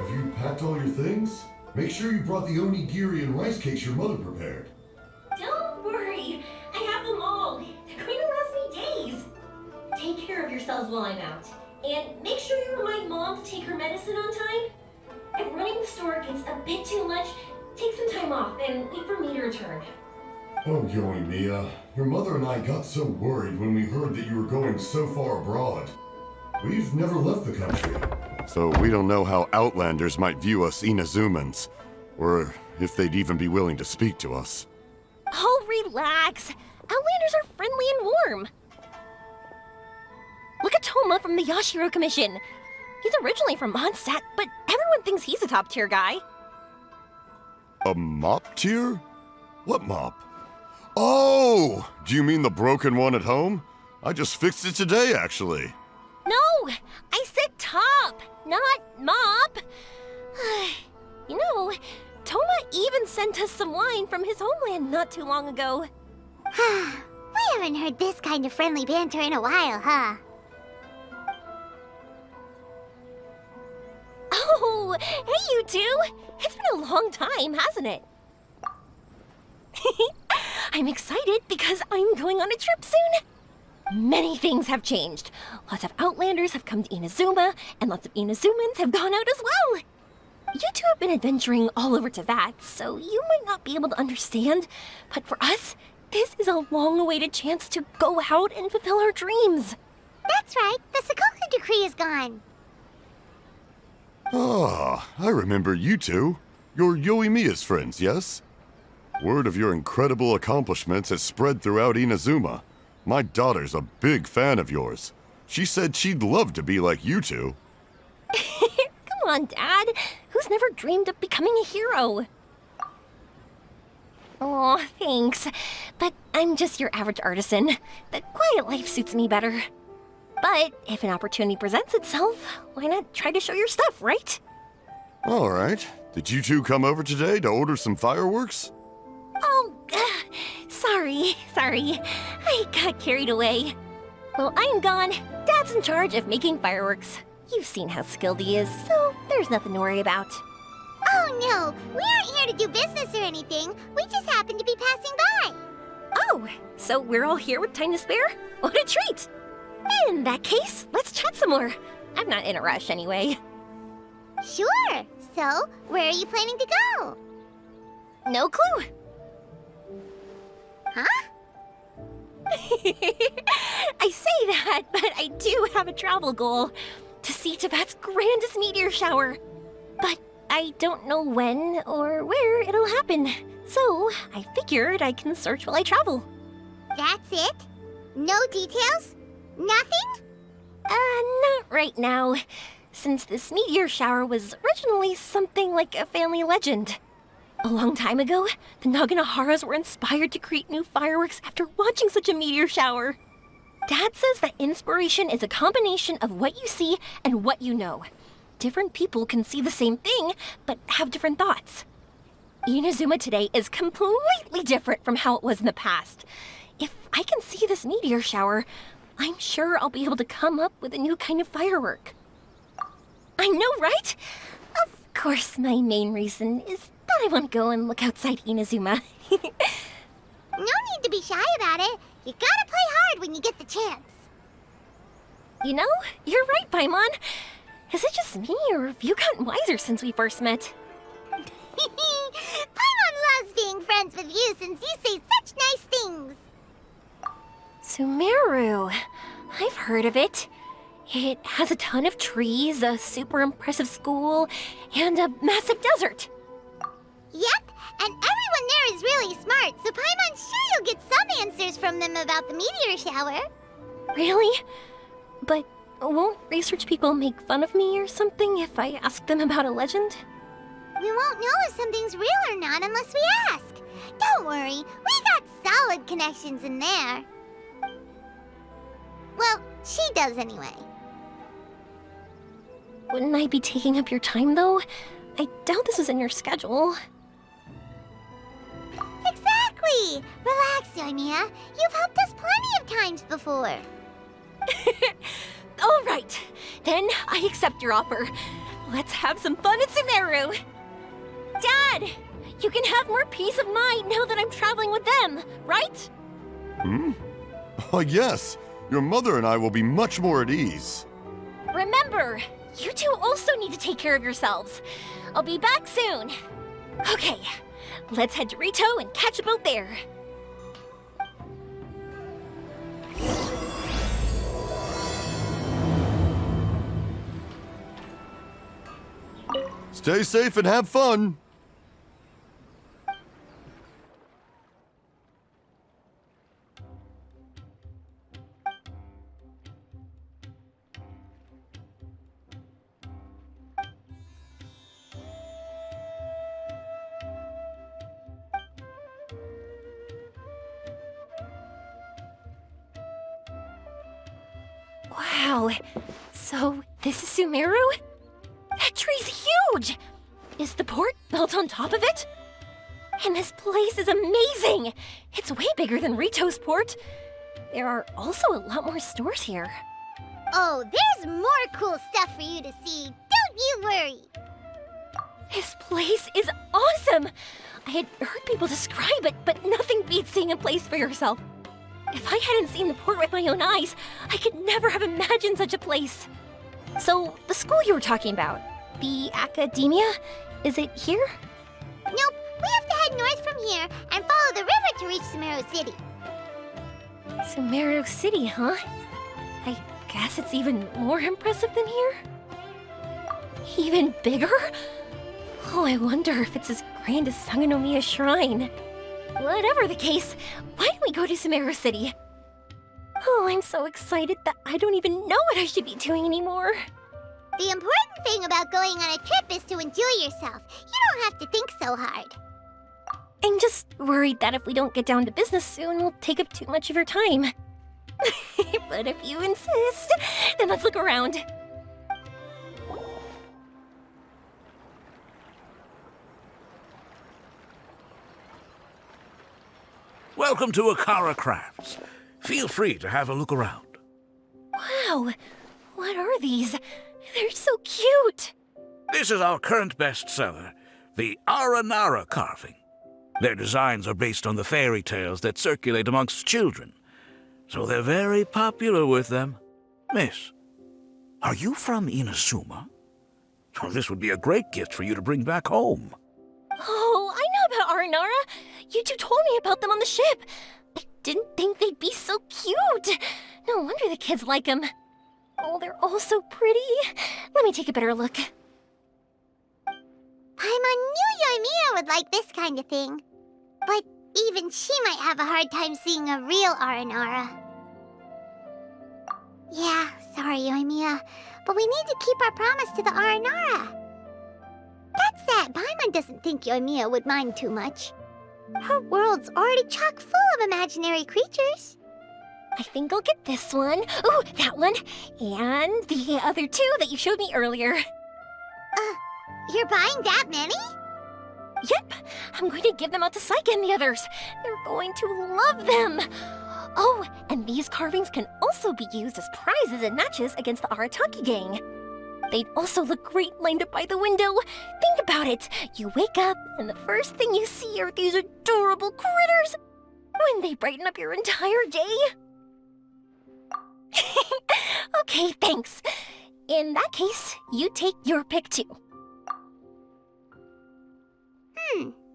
Have you packed all your things? Make sure you brought the onigiri and rice cakes your mother prepared. Don't worry, I have them all. They're going to last me days. Take care of yourselves while I'm out. And make sure you remind Mom to take her medicine on time. If running the store gets a bit too much, take some time off and wait for me to return. Oh, Yoimiya, your mother and I got so worried when we heard that you were going so far abroad. We've never left the country, so we don't know how Outlanders might view us Inazumans, or if they'd even be willing to speak to us. Oh, relax. Outlanders are friendly and warm. Look at Toma from the Yashiro Commission. He's originally from Mondstadt, but everyone thinks he's a top-tier guy. A mop tier? What mop? Oh! Do you mean the broken one at home? I just fixed it today, actually. No! I said top, not mop. You know, Toma even sent us some wine from his homeland not too long ago. We haven't heard this kind of friendly banter in a while, huh? Oh, hey you two! It's been a long time, hasn't it? I'm excited because I'm going on a trip soon. Many things have changed. Lots of Outlanders have come to Inazuma, and lots of Inazumans have gone out as well. You two have been adventuring all over Teyvat, so you might not be able to understand, but for us, this is a long-awaited chance to go out and fulfill our dreams. That's right, the Sakoku decree is gone. Ah, I remember you two. You're Yoimiya's friends, yes? Word of your incredible accomplishments has spread throughout Inazuma. My daughter's a big fan of yours. She said she'd love to be like you two. Come on, Dad. Who's never dreamed of becoming a hero? Aw, thanks. But I'm just your average artisan. The quiet life suits me better. But if an opportunity presents itself, why not try to show your stuff, right? All right. Did you two come over today to order some fireworks? Oh, sorry. I got carried away. Well, I'm gone. Dad's in charge of making fireworks. You've seen how skilled he is, so there's nothing to worry about. Oh no, we aren't here to do business or anything. We just happen to be passing by. Oh, so we're all here with time to spare? What a treat! In that case, let's chat some more. I'm not in a rush anyway. Sure. So, where are you planning to go? No clue. Huh? I say that, but I do have a travel goal. To see Teyvat's grandest meteor shower. But I don't know when or where it'll happen. So, I figured I can search while I travel. That's it? No details? Nothing? Not right now. Since this meteor shower was originally something like a family legend. A long time ago, the Naganaharas were inspired to create new fireworks after watching such a meteor shower. Dad says that inspiration is a combination of what you see and what you know. Different people can see the same thing, but have different thoughts. Inazuma today is completely different from how it was in the past. If I can see this meteor shower, I'm sure I'll be able to come up with a new kind of firework. I know, right? Of course, my main reason is that I want to go and look outside Inazuma. No need to be shy about it. You gotta play hard when you get the chance. You know, you're right, Paimon. Is it just me, or have you gotten wiser since we first met? Paimon loves being friends with you since you say such nice things. Sumeru. I've heard of it. It has a ton of trees, a super impressive school, and a massive desert. Yep, and everyone there is really smart, so Paimon's sure you'll get some answers from them about the meteor shower. Really? But won't research people make fun of me or something if I ask them about a legend? We won't know if something's real or not unless we ask. Don't worry, we got solid connections in there. Well, she does anyway. Wouldn't I be taking up your time, though? I doubt this is in your schedule. Exactly! Relax, Yoimiya. You've helped us plenty of times before. All right. Then I accept your offer. Let's have some fun in Sumeru! Dad! You can have more peace of mind now that I'm traveling with them, right? Oh, yes. Your mother and I will be much more at ease. Remember, you two also need to take care of yourselves. I'll be back soon. Okay, let's head to Rito and catch a boat there. Stay safe and have fun. Wow, so this is Sumeru? That tree's huge! Is the port built on top of it? And this place is amazing! It's way bigger than Rito's port. There are also a lot more stores here. Oh, there's more cool stuff for you to see. Don't you worry. This place is awesome! I had heard people describe it, but nothing beats seeing a place for yourself. If I hadn't seen the port with my own eyes, I could never have imagined such a place. So, the school you were talking about, the academia, is it here? Nope, we have to head north from here and follow the river to reach Sumeru City. Sumeru City, huh? I guess it's even more impressive than here? Even bigger? Oh, I wonder if it's as grand as Sangonomiya Shrine. Whatever the case, why don't we go to Sumeru City? Oh, I'm so excited that I don't even know what I should be doing anymore. The important thing about going on a trip is to enjoy yourself. You don't have to think so hard. I'm just worried that if we don't get down to business soon, we'll take up too much of your time. But if you insist, then let's look around. Welcome to Akara Crafts. Feel free to have a look around. Wow, what are these? They're so cute. This is our current bestseller, the Aranara carving. Their designs are based on the fairy tales that circulate amongst children, so they're very popular with them. Miss, are you from Inazuma? Oh, this would be a great gift for you to bring back home. Oh, I know about Aranara. You two told me about them on the ship. I didn't think they'd be so cute. No wonder the kids like them. Oh, they're all so pretty. Let me take a better look. Paimon knew Yoimiya would like this kind of thing. But even she might have a hard time seeing a real Aranara. Yeah, sorry, Yoimiya, but we need to keep our promise to the Aranara. That said, Paimon doesn't think Yoimiya would mind too much. Her world's already chock full of imaginary creatures. I think I'll get this one. Ooh, that one. And the other two that you showed me earlier. You're buying that many? Yep, I'm going to give them out to Saika and the others. They're going to love them. Oh, and these carvings can also be used as prizes in matches against the Arataki gang. They'd also look great lined up by the window. Think about it. You wake up, and the first thing you see are these adorable critters. Wouldn't they brighten up your entire day? Okay, thanks. In that case, you take your pick too.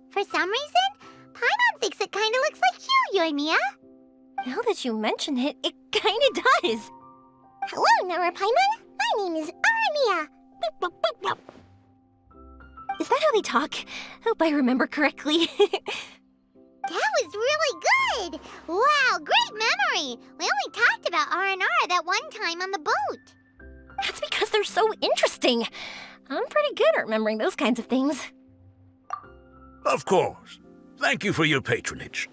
For some reason, Paimon thinks it kinda looks like you, Yoimiya. Now that you mention it, it kinda does. Hello, Nara Paimon. My name is Yoimiya. Is that how they talk? Hope I remember correctly. That was really good! Wow, great memory! We only talked about Aranara that one time on the boat. That's because they're so interesting. I'm pretty good at remembering those kinds of things. Of course. Thank you for your patronage.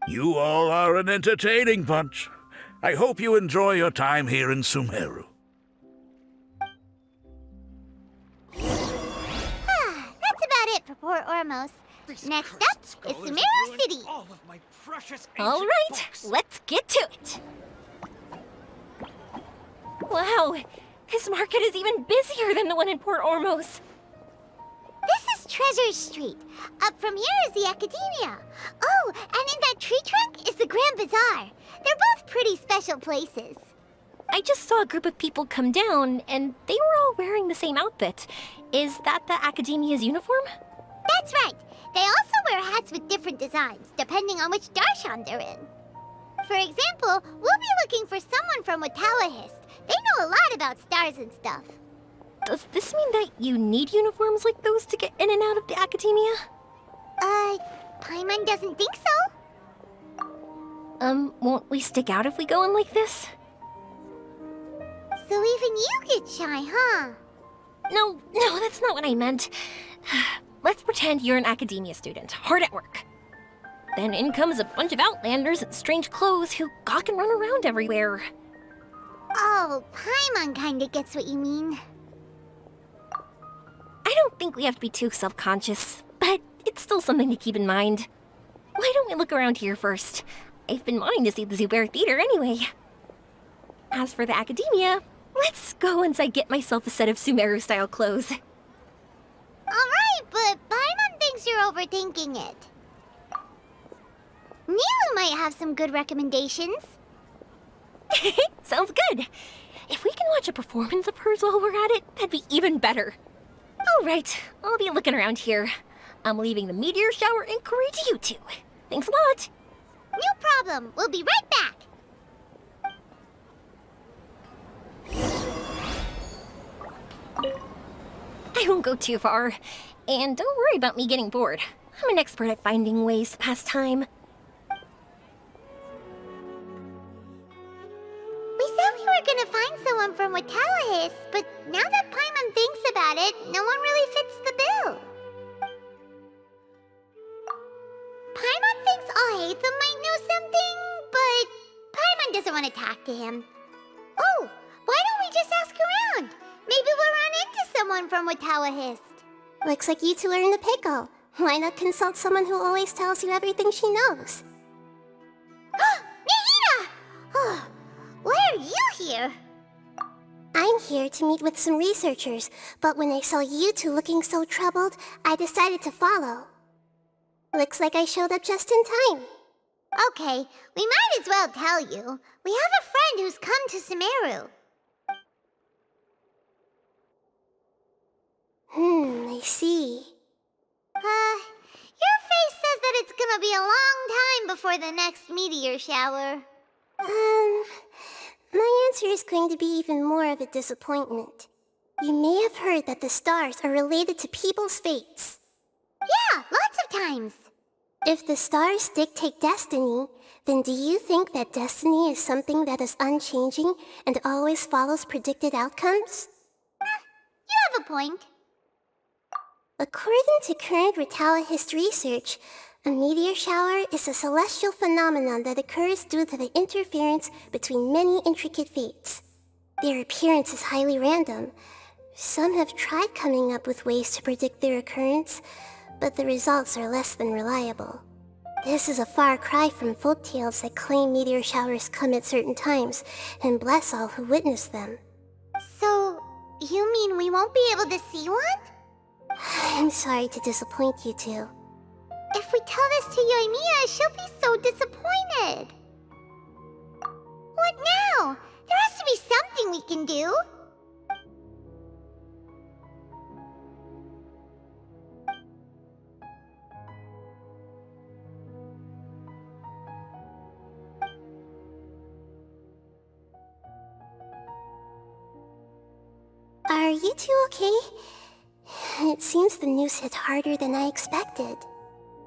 You all are an entertaining bunch. I hope you enjoy your time here in Sumeru. That's about it for poor Ormos. Next up is Sumeru City. All right, let's get to it. Wow, This market is even busier than the one in Port Ormos. This is Treasure Street. Up from here is the Academia. Oh, and in that tree trunk is the Grand Bazaar. They're both pretty special places. I just saw a group of people come down, and they were all wearing the same outfit. Is that the Academia's uniform? That's right. They also wear hats with different designs, depending on which darshan they're in. For example, we'll be looking for someone from Watawahist. They know a lot about stars and stuff. Does this mean that you need uniforms like those to get in and out of the Academia? Paimon doesn't think so. Won't we stick out if we go in like this? So even you get shy, huh? No, that's not what I meant. Let's pretend you're an Academia student, hard at work. Then in comes a bunch of Outlanders in strange clothes who gawk and run around everywhere. Oh, Paimon kinda gets what you mean. I don't think we have to be too self-conscious, but it's still something to keep in mind. Why don't we look around here first? I've been wanting to see the Zubair Theater anyway. As for the Academia, let's go once I get myself a set of Sumeru-style clothes. Alright, but Paimon thinks you're overthinking it. Nilu might have some good recommendations. Sounds good. If we can watch a performance of hers while we're at it, that'd be even better. Alright, I'll be looking around here. I'm leaving the meteor shower inquiry to you two. Thanks a lot. No problem. We'll be right back. I won't go too far. And don't worry about me getting bored. I'm an expert at finding ways to pass time. We said we were gonna find someone from Watawahist, but now that Paimon thinks about it, no one really fits the bill. Paimon thinks Alhaitham might know something, but Paimon doesn't want to talk to him. Oh, why don't we just ask around? Maybe we'll run into someone from Watawahist. Looks like you two are in a pickle. Why not consult someone who always tells you everything she knows? Nahida! Oh, why are you here? I'm here to meet with some researchers, but when I saw you two looking so troubled, I decided to follow. Looks like I showed up just in time. Okay, we might as well tell you. We have a friend who's come to Sumeru. I see. Your face says that it's gonna be a long time before the next meteor shower. My answer is going to be even more of a disappointment. You may have heard that the stars are related to people's fates. Yeah, lots of times. If the stars dictate destiny, then do you think that destiny is something that is unchanging and always follows predicted outcomes? You have a point. According to current Watawahist research, a meteor shower is a celestial phenomenon that occurs due to the interference between many intricate fates. Their appearance is highly random. Some have tried coming up with ways to predict their occurrence, but the results are less than reliable. This is a far cry from folktales that claim meteor showers come at certain times and bless all who witness them. So, you mean we won't be able to see one? I'm sorry to disappoint you two. If we tell this to Yoimiya, she'll be so disappointed. What now? There has to be something we can do. Are you two okay? It seems the news hit harder than I expected.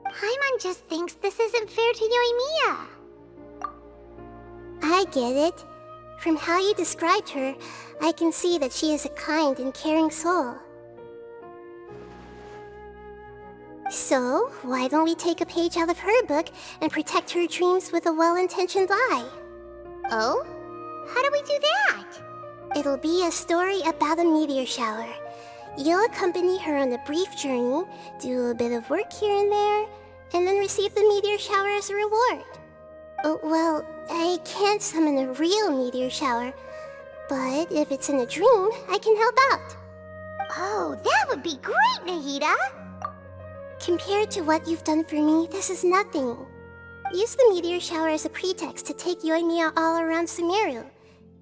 Paimon just thinks this isn't fair to Yoimiya. I get it. From how you described her, I can see that she is a kind and caring soul. So, why don't we take a page out of her book and protect her dreams with a well-intentioned lie? Oh? How do we do that? It'll be a story about a meteor shower. You'll accompany her on a brief journey, do a bit of work here and there, and then receive the meteor shower as a reward. Oh, well, I can't summon a real meteor shower, But if it's in a dream, I can help out. Oh, that would be great, Nahida! Compared to what you've done for me, this is nothing. Use the meteor shower as a pretext to take Yoimiya all around Sumeru.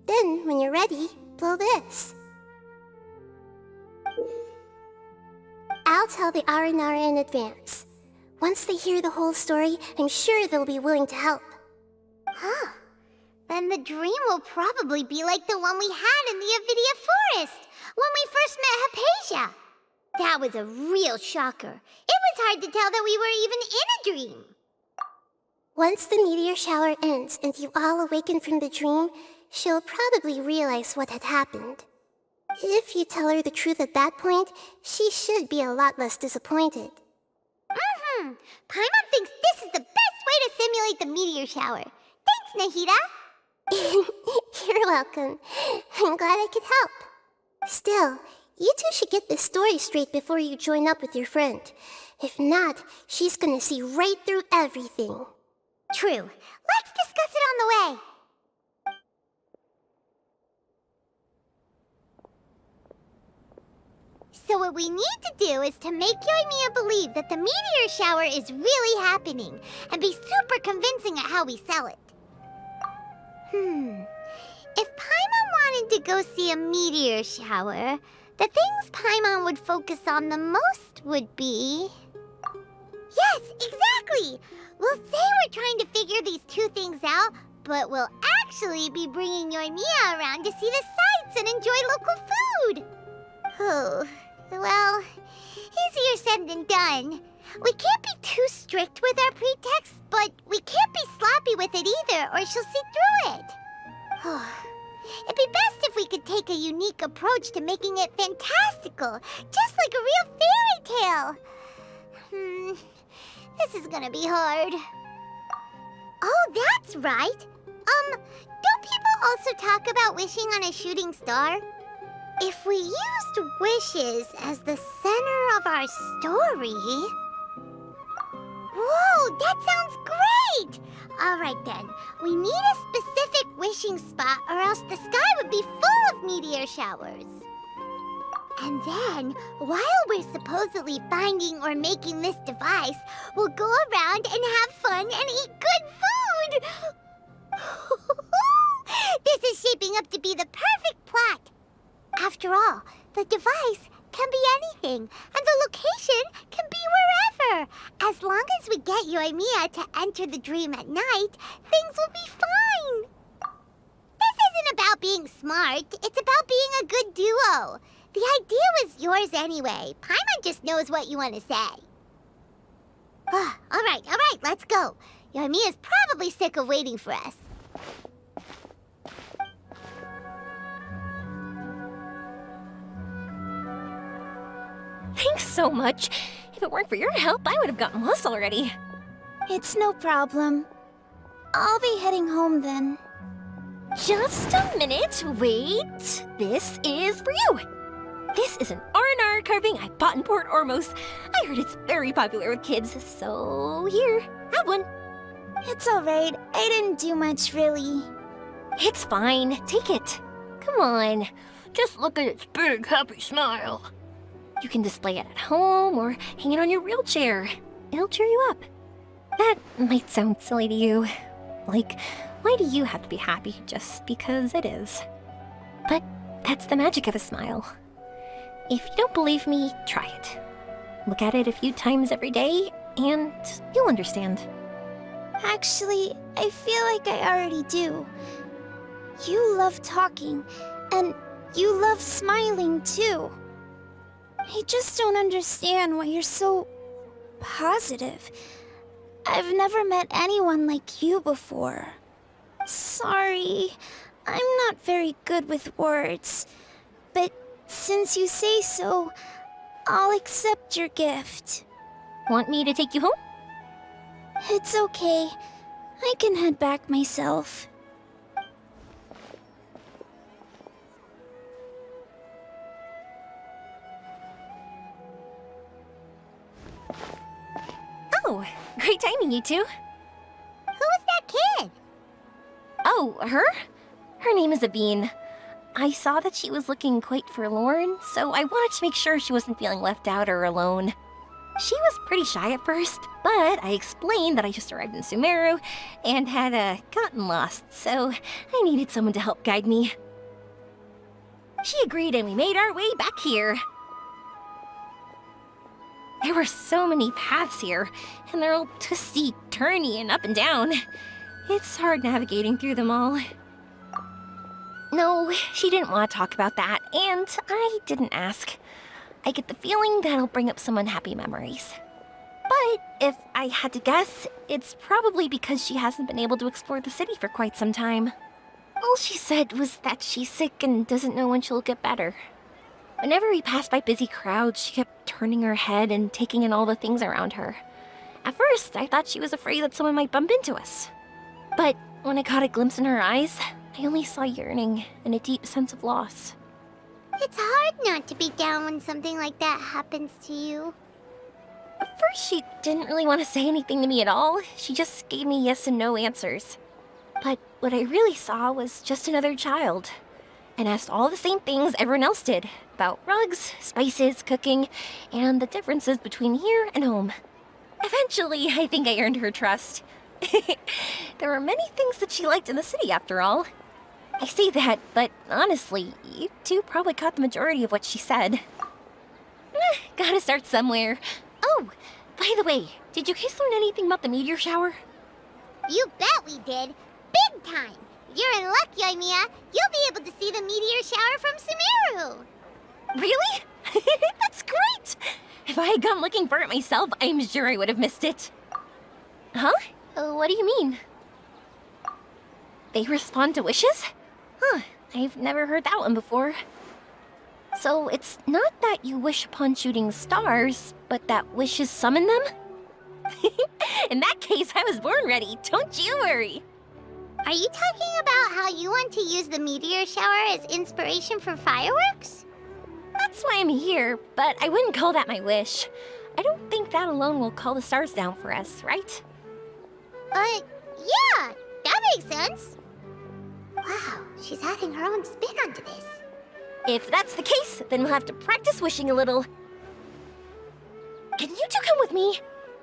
Then, when you're ready, blow this. I'll tell the Aranara in advance. Once they hear the whole story, I'm sure they'll be willing to help. Huh. Then the dream will probably be like the one we had in the Avidia Forest, when we first met Hypatia. That was a real shocker. It was hard to tell that we were even in a dream. Once the meteor shower ends and you all awaken from the dream, she'll probably realize what had happened. If you tell her the truth at that point, she should be a lot less disappointed. Paimon thinks this is the best way to simulate the meteor shower. Thanks, Nahida. You're welcome. I'm glad I could help. Still, you two should get this story straight before you join up with your friend. If not, she's gonna see right through everything. True. Let's discuss it on the way. So what we need to do is to make Yoimiya believe that the meteor shower is really happening, and be super convincing at how we sell it. If Paimon wanted to go see a meteor shower, the things Paimon would focus on the most would be... Yes, exactly! We'll say we're trying to figure these two things out, but we'll actually be bringing Yoimiya around to see the sights and enjoy local food! Oh, well, easier said than done. We can't be too strict with our pretexts, but we can't be sloppy with it either, or she'll see through it. It'd be best if we could take a unique approach to making it fantastical, just like a real fairy tale. This is gonna be hard. Oh, that's right. Don't people also talk about wishing on a shooting star? If we used wishes as the center of our story... Whoa, that sounds great! Alright then, we need a specific wishing spot or else the sky would be full of meteor showers. And then, while we're supposedly finding or making this device, we'll go around and have fun and eat good food! This is shaping up to be the perfect plot! After all, the device can be anything, and the location can be wherever. As long as we get Yoimiya to enter the dream at night, things will be fine. This isn't about being smart, it's about being a good duo. The idea was yours anyway. Paimon just knows what you want to say. Alright, let's go. Yoimiya's probably sick of waiting for us. Thanks so much. If it weren't for your help, I would have gotten lost already. It's no problem. I'll be heading home then. Just a minute, wait. This is for you. This is an R&R carving I bought in Port Ormos. I heard it's very popular with kids, so here, have one. It's alright. I didn't do much, really. It's fine, take it. Come on, just look at its big, happy smile. You can display it at home or hang it on your wheelchair. It'll cheer you up. That might sound silly to you. Like, why do you have to be happy just because it is? But that's the magic of a smile. If you don't believe me, try it. Look at it a few times every day, and you'll understand. Actually, I feel like I already do. You love talking, and you love smiling too. I just don't understand why you're so positive. I've never met anyone like you before. Sorry, I'm not very good with words. But since you say so, I'll accept your gift. Want me to take you home? It's okay. I can head back myself. Oh, great timing, you two. Who was that kid? Oh, her? Her name is Abine. I saw that she was looking quite forlorn, so I wanted to make sure she wasn't feeling left out or alone. She was pretty shy at first, but I explained that I just arrived in Sumeru and had gotten lost, so I needed someone to help guide me. She agreed and we made our way back here. There were so many paths here, and they're all twisty, turny, and up and down. It's hard navigating through them all. No, she didn't want to talk about that, and I didn't ask. I get the feeling that'll bring up some unhappy memories. But if I had to guess, it's probably because she hasn't been able to explore the city for quite some time. All she said was that she's sick and doesn't know when she'll get better. Whenever we passed by busy crowds, she kept turning her head and taking in all the things around her. At first, I thought she was afraid that someone might bump into us. But when I caught a glimpse in her eyes, I only saw yearning and a deep sense of loss. It's hard not to be down when something like that happens to you. At first, she didn't really want to say anything to me at all. She just gave me yes and no answers. But what I really saw was just another child, and asked all the same things everyone else did, about rugs, spices, cooking, and the differences between here and home. Eventually, I think I earned her trust. There were many things that she liked in the city, after all. I say that, but honestly, you two probably caught the majority of what she said. Gotta start somewhere. Oh, by the way, did you guys learn anything about the meteor shower? You bet we did. Big time. You're in luck, Yoimiya. You'll be able to see the meteor shower from Sumeru. Really? That's great! If I had gone looking for it myself, I'm sure I would have missed it. Huh? What do you mean? They respond to wishes? Huh, I've never heard that one before. So it's not that you wish upon shooting stars, but that wishes summon them? In that case, I was born ready, don't you worry. Are you talking about how you want to use the meteor shower as inspiration for fireworks? That's why I'm here, but I wouldn't call that my wish. I don't think that alone will call the stars down for us, right? Yeah, that makes sense. Wow, she's adding her own spin onto this. If that's the case, then we'll have to practice wishing a little. Can you two come with me?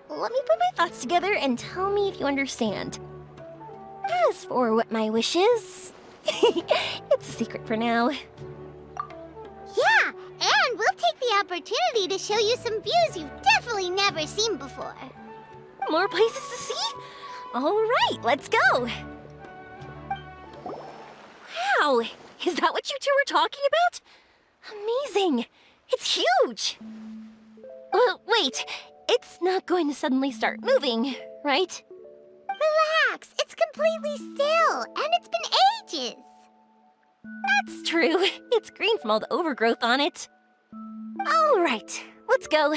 Let me put my thoughts together and tell me if you understand. As for what my wish is, it's a secret for now. Yeah, and we'll take the opportunity to show you some views you've definitely never seen before. More places to see? All right, let's go. Wow, is that what you two were talking about? Amazing. It's huge. Wait, it's not going to suddenly start moving, right? Relax, it's completely still, and it's been ages. That's true. It's green from all the overgrowth on it. All right, let's go.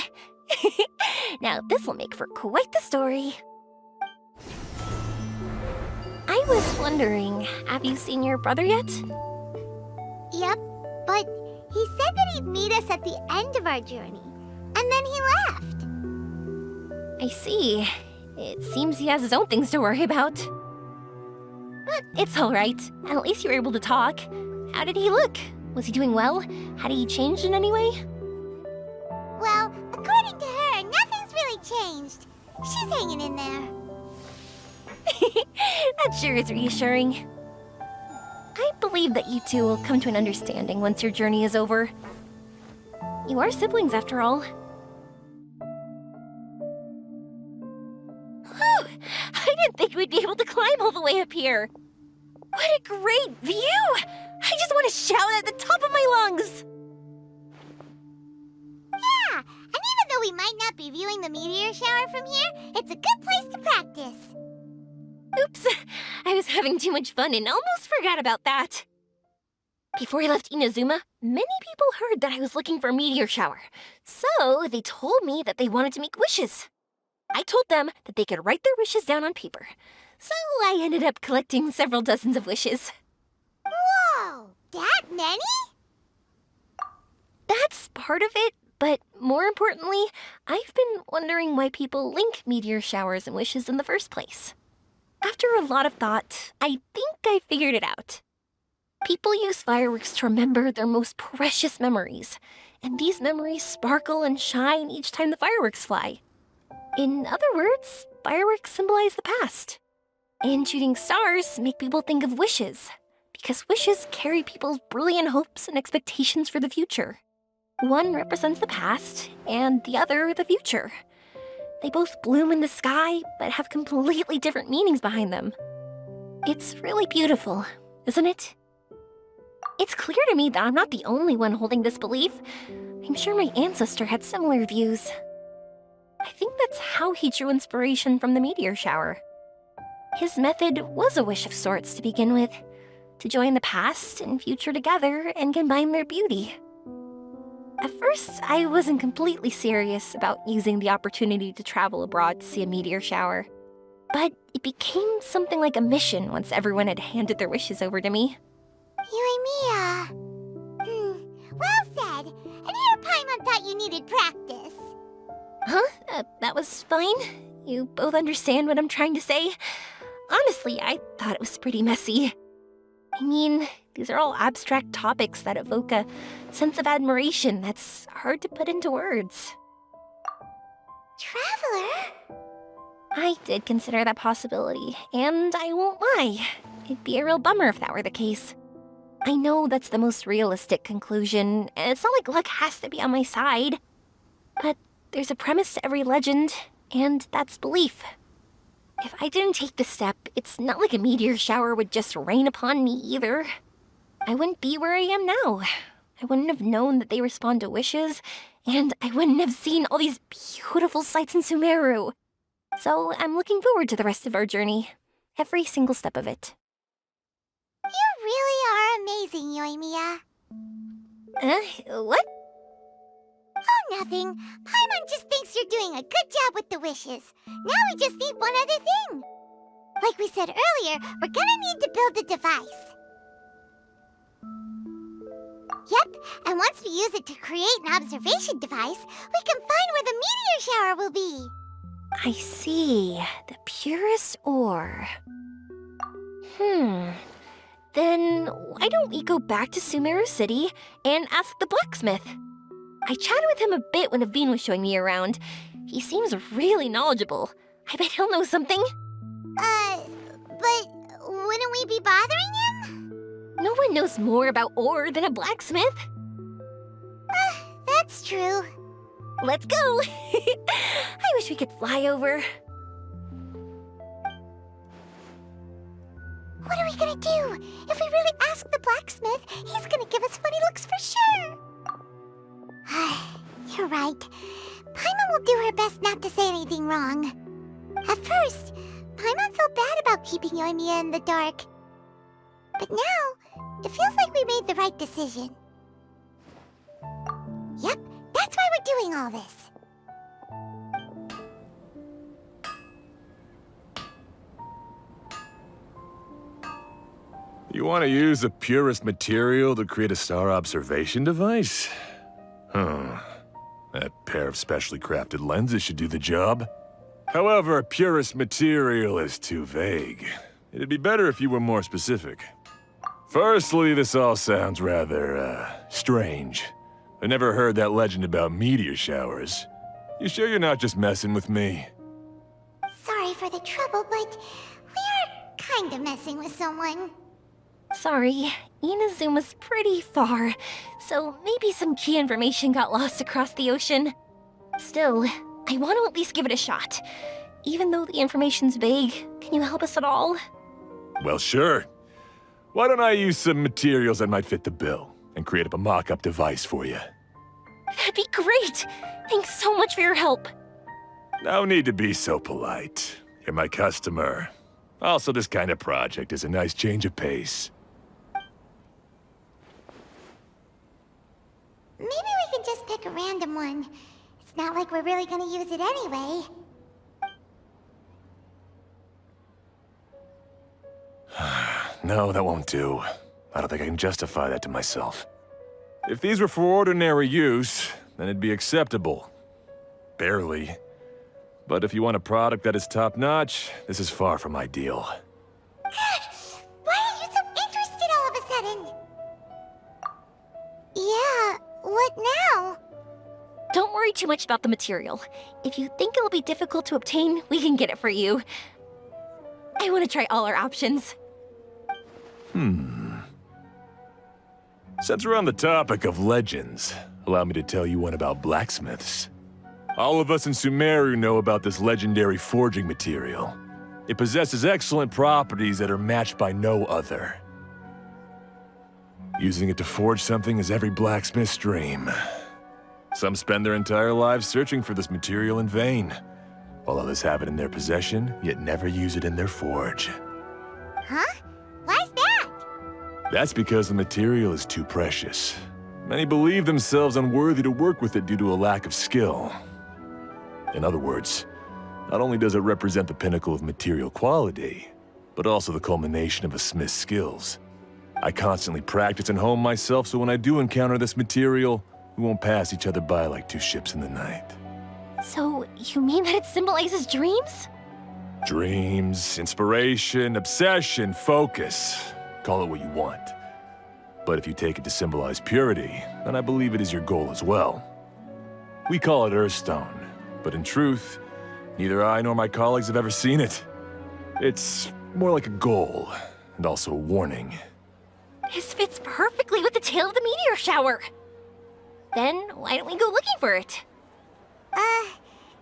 Now, this will make for quite the story. I was wondering, have you seen your brother yet? Yep, but he said that he'd meet us at the end of our journey, and then he left. I see. It seems he has his own things to worry about. But it's all right. At least you were able to talk. How did he look? Was he doing well? Had he changed in any way? Well, according to her, nothing's really changed. She's hanging in there. That sure is reassuring. I believe that you two will come to an understanding once your journey is over. You are siblings, after all. Whew! I didn't think we'd be able to climb all the way up here. What a great view! I just want to shout at the top of my lungs! Yeah, and even though we might not be viewing the meteor shower from here, it's a good place to practice. Oops, I was having too much fun and almost forgot about that. Before I left Inazuma, many people heard that I was looking for a meteor shower, so they told me that they wanted to make wishes. I told them that they could write their wishes down on paper, so I ended up collecting several dozens of wishes. Whoa, that many? That's part of it, but more importantly, I've been wondering why people link meteor showers and wishes in the first place. After a lot of thought, I think I figured it out. People use fireworks to remember their most precious memories, and these memories sparkle and shine each time the fireworks fly. In other words, fireworks symbolize the past. And shooting stars make people think of wishes, because wishes carry people's brilliant hopes and expectations for the future. One represents the past, and the other the future. They both bloom in the sky, but have completely different meanings behind them. It's really beautiful, isn't it? It's clear to me that I'm not the only one holding this belief. I'm sure my ancestor had similar views. I think that's how he drew inspiration from the meteor shower. His method was a wish of sorts to begin with, to join the past and future together and combine their beauty. At first, I wasn't completely serious about using the opportunity to travel abroad to see a meteor shower. But it became something like a mission once everyone had handed their wishes over to me. Yoimiya. Well said. And here Paimon thought you needed practice. Huh? That was fine? You both understand what I'm trying to say? Honestly, I thought it was pretty messy. I mean, these are all abstract topics that evoke a sense of admiration that's hard to put into words. Traveler? I did consider that possibility, and I won't lie. It'd be a real bummer if that were the case. I know that's the most realistic conclusion, and it's not like luck has to be on my side. But there's a premise to every legend, and that's belief. If I didn't take this step, it's not like a meteor shower would just rain upon me either. I wouldn't be where I am now. I wouldn't have known that they respond to wishes, and I wouldn't have seen all these beautiful sights in Sumeru. So I'm looking forward to the rest of our journey. Every single step of it. You really are amazing, Yoimiya. What? Oh, nothing. Paimon just thinks you're doing a good job with the wishes. Now we just need one other thing. Like we said earlier, we're gonna need to build a device. Yep, and once we use it to create an observation device, we can find where the meteor shower will be. I see. The purest ore. Then why don't we go back to Sumeru City and ask the blacksmith? I chatted with him a bit when Aveen was showing me around. He seems really knowledgeable. I bet he'll know something. But wouldn't we be bothering him? No one knows more about ore than a blacksmith. That's true. Let's go! I wish we could fly over. What are we gonna do? If we really ask the blacksmith, he's gonna give us funny looks for sure. You're right. Paimon will do her best not to say anything wrong. At first, Paimon felt bad about keeping Yoimiya in the dark. But now, it feels like we made the right decision. Yep, that's why we're doing all this. You want to use the purest material to create a star observation device? That pair of specially crafted lenses should do the job. However, purest material is too vague. It'd be better if you were more specific. Firstly, this all sounds rather, strange. I never heard that legend about meteor showers. You sure you're not just messing with me? Sorry for the trouble, but we are kinda messing with someone. Sorry, Inazuma's pretty far, so maybe some key information got lost across the ocean. Still, I want to at least give it a shot. Even though the information's vague, can you help us at all? Well, sure. Why don't I use some materials that might fit the bill and create up a mock-up device for you? That'd be great! Thanks so much for your help. No need to be so polite. You're my customer. Also, this kind of project is a nice change of pace. Maybe we can just pick a random one. It's not like we're really gonna use it anyway. No, that won't do. I don't think I can justify that to myself. If these were for ordinary use, then it'd be acceptable. Barely. But if you want a product that is top-notch, this is far from ideal. Why are you so interested all of a sudden? Don't worry too much about the material. If you think it'll be difficult to obtain, we can get it for you. I want to try all our options. Since we're on the topic of legends, allow me to tell you one about blacksmiths. All of us in Sumeru know about this legendary forging material. It possesses excellent properties that are matched by no other. Using it to forge something is every blacksmith's dream. Some spend their entire lives searching for this material in vain, while others have it in their possession, yet never use it in their forge. Huh? Why's that? That's because the material is too precious. Many believe themselves unworthy to work with it due to a lack of skill. In other words, not only does it represent the pinnacle of material quality, but also the culmination of a smith's skills. I constantly practice and hone myself, so when I do encounter this material, we won't pass each other by like two ships in the night. So, you mean that it symbolizes dreams? Dreams, inspiration, obsession, focus. Call it what you want. But if you take it to symbolize purity, then I believe it is your goal as well. We call it Earthstone, but in truth, neither I nor my colleagues have ever seen it. It's more like a goal, and also a warning. This fits perfectly with the tale of the meteor shower. Then, why don't we go looking for it?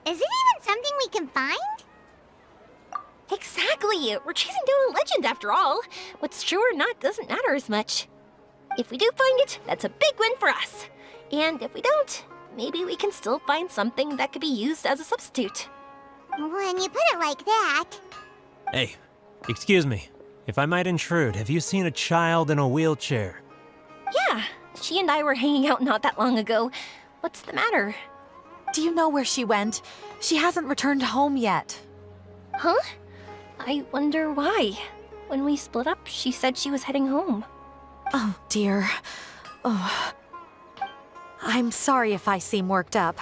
Is it even something we can find? Exactly! We're chasing down a legend after all. What's true or not doesn't matter as much. If we do find it, that's a big win for us. And if we don't, maybe we can still find something that could be used as a substitute. When you put it like that... Hey, excuse me. If I might intrude, have you seen a child in a wheelchair? Yeah, she and I were hanging out not that long ago. What's the matter? Do you know where she went? She hasn't returned home yet. Huh? I wonder why. When we split up, she said she was heading home. Oh, dear. Oh. I'm sorry if I seem worked up.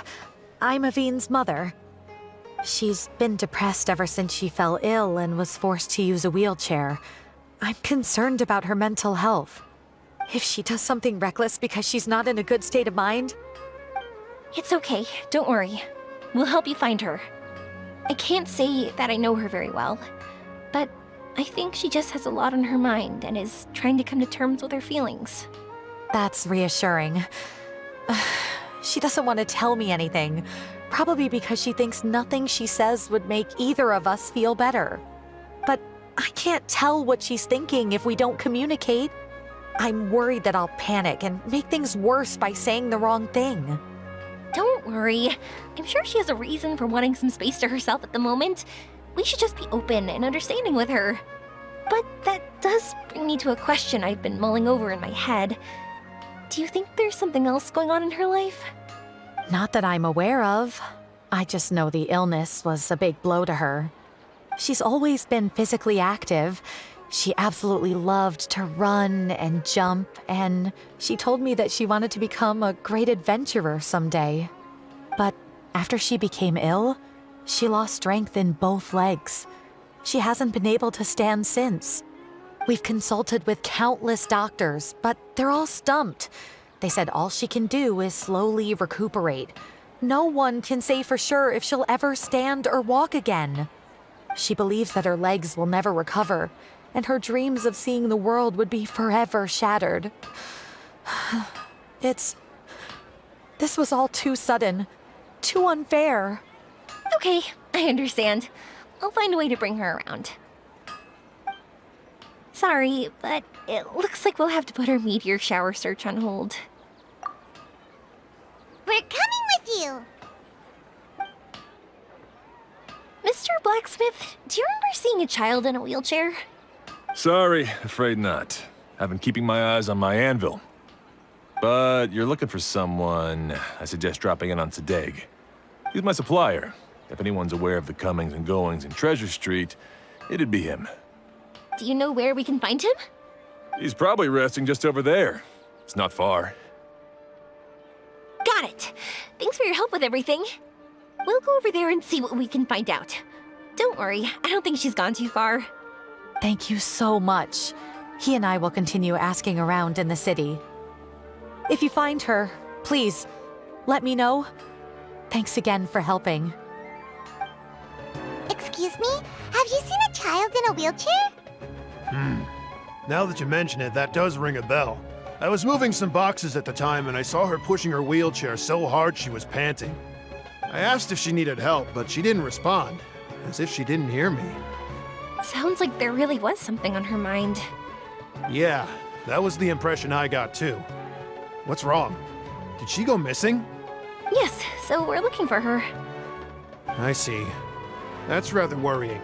I'm Avine's mother. She's been depressed ever since she fell ill and was forced to use a wheelchair. I'm concerned about her mental health. If she does something reckless because she's not in a good state of mind... It's okay, don't worry. We'll help you find her. I can't say that I know her very well, but I think she just has a lot on her mind and is trying to come to terms with her feelings. That's reassuring. She doesn't want to tell me anything, probably because she thinks nothing she says would make either of us feel better. But I can't tell what she's thinking if we don't communicate. I'm worried that I'll panic and make things worse by saying the wrong thing. Don't worry. I'm sure she has a reason for wanting some space to herself at the moment. We should just be open and understanding with her. But that does bring me to a question I've been mulling over in my head. Do you think there's something else going on in her life? Not that I'm aware of. I just know the illness was a big blow to her. She's always been physically active. She absolutely loved to run and jump, and she told me that she wanted to become a great adventurer someday. But after she became ill, she lost strength in both legs. She hasn't been able to stand since. We've consulted with countless doctors, but they're all stumped. They said all she can do is slowly recuperate. No one can say for sure if she'll ever stand or walk again. She believes that her legs will never recover, and her dreams of seeing the world would be forever shattered. This was all too sudden, too unfair. Okay, I understand. I'll find a way to bring her around. Sorry, but it looks like we'll have to put our meteor shower search on hold. We're coming with you! Mr. Blacksmith, do you remember seeing a child in a wheelchair? Sorry, afraid not. I've been keeping my eyes on my anvil. But you're looking for someone, I suggest dropping in on Sadeg. He's my supplier. If anyone's aware of the comings and goings in Treasure Street, it'd be him. Do you know where we can find him? He's probably resting just over there. It's not far. Got it. Thanks for your help with everything. We'll go over there and see what we can find out. Don't worry, I don't think she's gone too far. Thank you so much. He and I will continue asking around in the city. If you find her, please, let me know. Thanks again for helping. Excuse me? Have you seen a child in a wheelchair? Now that you mention it, that does ring a bell. I was moving some boxes at the time and I saw her pushing her wheelchair so hard she was panting. I asked if she needed help, but she didn't respond, as if she didn't hear me. Sounds like there really was something on her mind. Yeah, that was the impression I got too. What's wrong? Did she go missing? Yes, so we're looking for her. I see. That's rather worrying.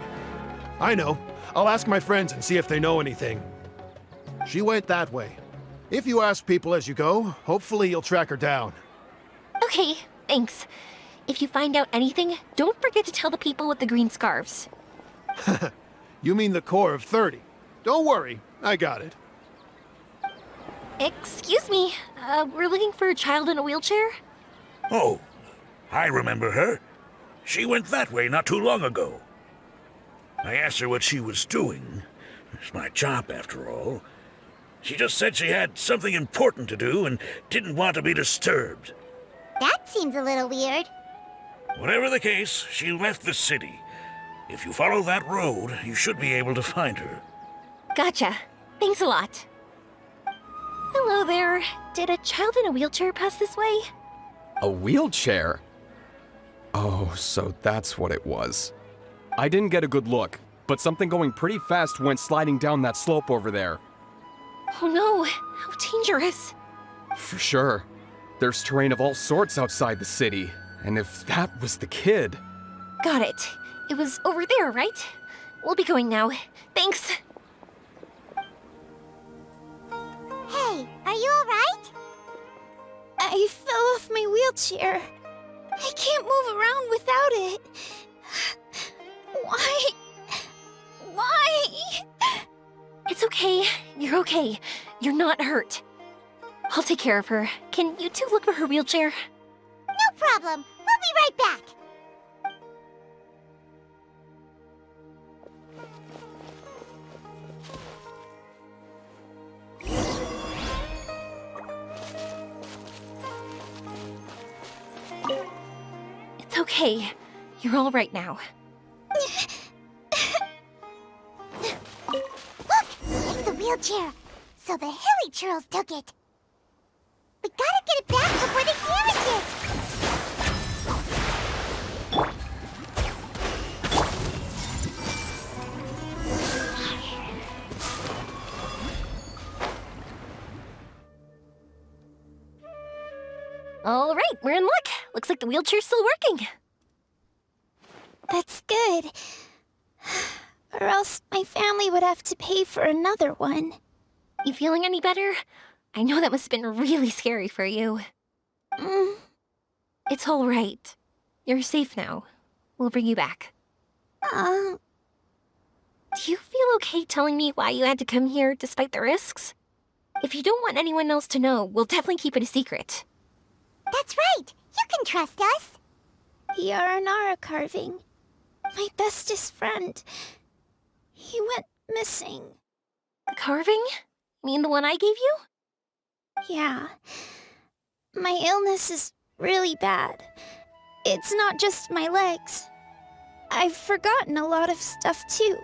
I know. I'll ask my friends and see if they know anything. She went that way. If you ask people as you go, hopefully you'll track her down. Okay, thanks. If you find out anything, don't forget to tell the people with the green scarves. You mean the core of 30. Don't worry, I got it. Excuse me, we're looking for a child in a wheelchair? Oh, I remember her. She went that way not too long ago. I asked her what she was doing. It's my job, after all. She just said she had something important to do and didn't want to be disturbed. That seems a little weird. Whatever the case, she left the city. If you follow that road, you should be able to find her. Gotcha. Thanks a lot. Hello there. Did a child in a wheelchair pass this way? A wheelchair? Oh, so that's what it was. I didn't get a good look, but something going pretty fast went sliding down that slope over there. Oh no, how dangerous. For sure. There's terrain of all sorts outside the city, and if that was the kid... Got it. It was over there, right? We'll be going now. Thanks. Hey, are you alright? I fell off my wheelchair. I can't move around without it. Why? Why? It's okay. You're okay. You're not hurt. I'll take care of her. Can you two look for her wheelchair? No problem. We'll be right back. It's okay. You're all right now. Look! It's the wheelchair. So the hilly churls took it. We gotta get it back before they damage it! All right, we're in luck. Looks like the wheelchair's still working. That's good. Or else my family would have to pay for another one. You feeling any better? I know that must have been really scary for you. It's all right. You're safe now. We'll bring you back. Do you feel okay telling me why you had to come here despite the risks? If you don't want anyone else to know, we'll definitely keep it a secret. That's right! You can trust us! The Aranara carving. My bestest friend. He went missing. The carving? You mean the one I gave you? Yeah. My illness is really bad. It's not just my legs. I've forgotten a lot of stuff too.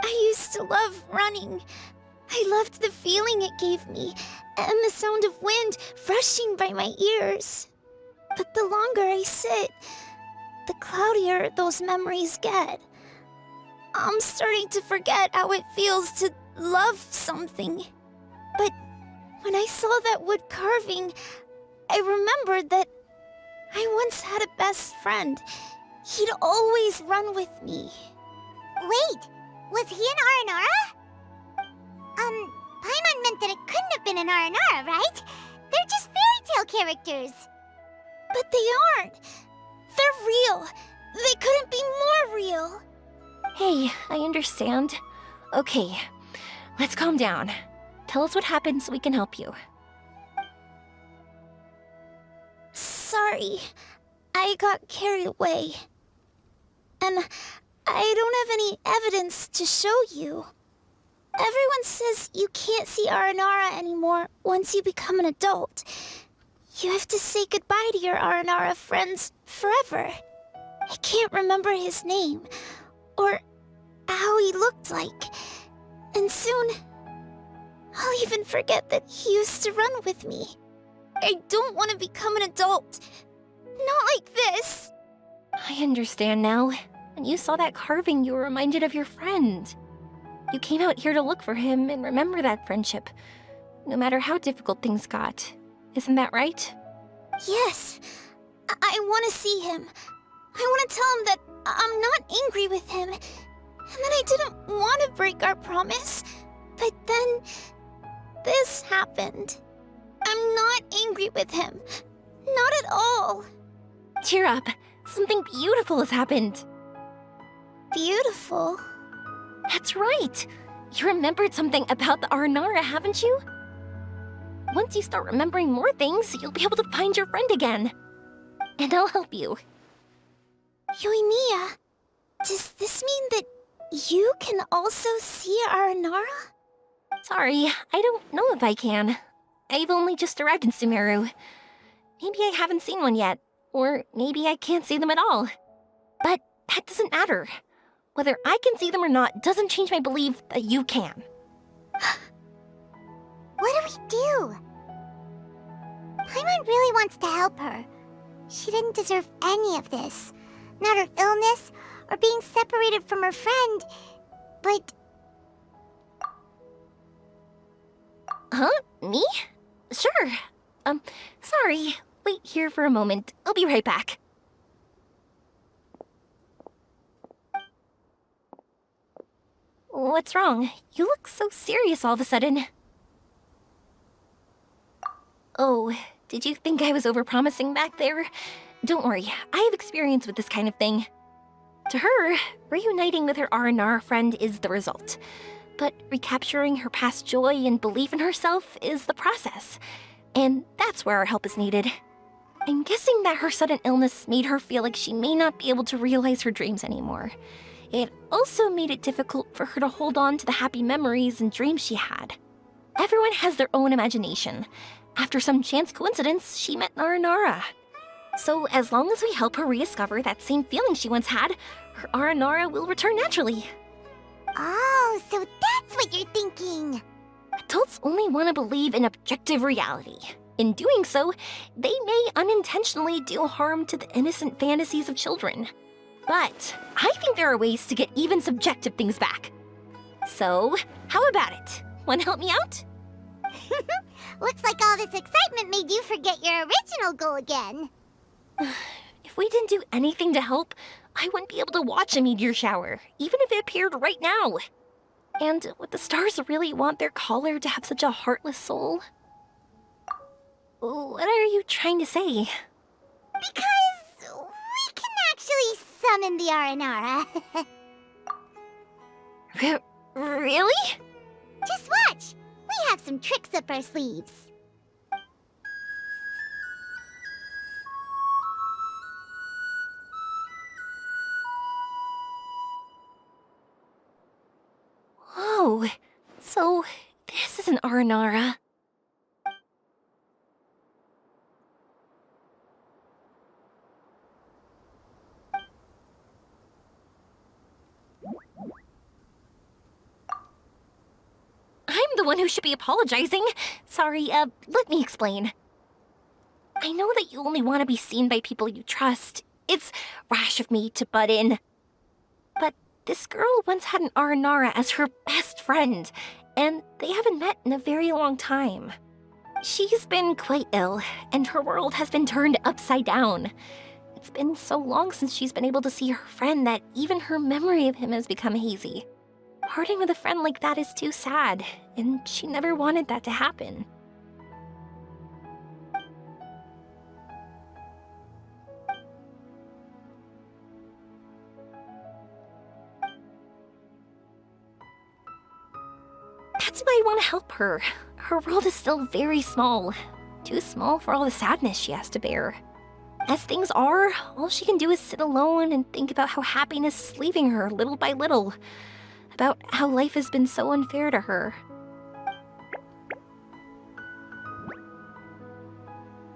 I used to love running. I loved the feeling it gave me, and the sound of wind rushing by my ears. But the longer I sit, the cloudier those memories get. I'm starting to forget how it feels to love something. But when I saw that wood carving, I remembered that I once had a best friend. He'd always run with me. Wait, was he an Aranara? Paimon meant that it couldn't have been an Aranara, right? They're just fairy tale characters. But they aren't. They're real. They couldn't be more real. Hey, I understand. Okay, let's calm down. Tell us what happened so we can help you. Sorry, I got carried away. And I don't have any evidence to show you. Everyone says you can't see Aranara anymore once you become an adult. You have to say goodbye to your Aranara friends forever. I can't remember his name, or how he looked like. And soon, I'll even forget that he used to run with me. I don't want to become an adult. Not like this. I understand now. When you saw that carving, you were reminded of your friend. You came out here to look for him and remember that friendship, no matter how difficult things got. Isn't that right? Yes. I want to see him. I want to tell him that I'm not angry with him, and that I didn't want to break our promise. But then, this happened. I'm not angry with him. Not at all. Cheer up. Something beautiful has happened. Beautiful? That's right. You remembered something about the Aranara, haven't you? Once you start remembering more things, you'll be able to find your friend again. And I'll help you. Yoimiya, does this mean that you can also see Aranara? Sorry, I don't know if I can. I've only just arrived in Sumeru. Maybe I haven't seen one yet, or maybe I can't see them at all. But that doesn't matter. Whether I can see them or not doesn't change my belief that you can. What do we do? Paimon really wants to help her. She didn't deserve any of this. Not her illness, or being separated from her friend. But... Huh? Me? Sure. Sorry. Wait here for a moment. I'll be right back. What's wrong? You look so serious all of a sudden. Oh, did you think I was overpromising back there? Don't worry, I have experience with this kind of thing. To her, reuniting with her Aranara friend is the result. But recapturing her past joy and belief in herself is the process. And that's where our help is needed. I'm guessing that her sudden illness made her feel like she may not be able to realize her dreams anymore. It also made it difficult for her to hold on to the happy memories and dreams she had. Everyone has their own imagination. After some chance coincidence, she met Aranara. So as long as we help her rediscover that same feeling she once had, her Aranara will return naturally. Oh, so that's what you're thinking. Adults only want to believe in objective reality. In doing so, they may unintentionally do harm to the innocent fantasies of children. But I think there are ways to get even subjective things back. So, how about it? Want to help me out? Looks like all this excitement made you forget your original goal again. If we didn't do anything to help, I wouldn't be able to watch a meteor shower, even if it appeared right now. And would the stars really want their caller to have such a heartless soul? What are you trying to say? Because we can actually summon the Aranara. Really? Just watch. We have some tricks up our sleeves. Whoa, so this is an Aranara. I'm the one who should be apologizing. Sorry, let me explain. I know that you only want to be seen by people you trust. It's rash of me to butt in. But this girl once had an Aranara as her best friend, and they haven't met in a very long time. She's been quite ill, and her world has been turned upside down. It's been so long since she's been able to see her friend that even her memory of him has become hazy. Parting with a friend like that is too sad, and she never wanted that to happen. That's why I want to help her. Her world is still very small. Too small for all the sadness she has to bear. As things are, all she can do is sit alone and think about how happiness is leaving her little by little. About how life has been so unfair to her.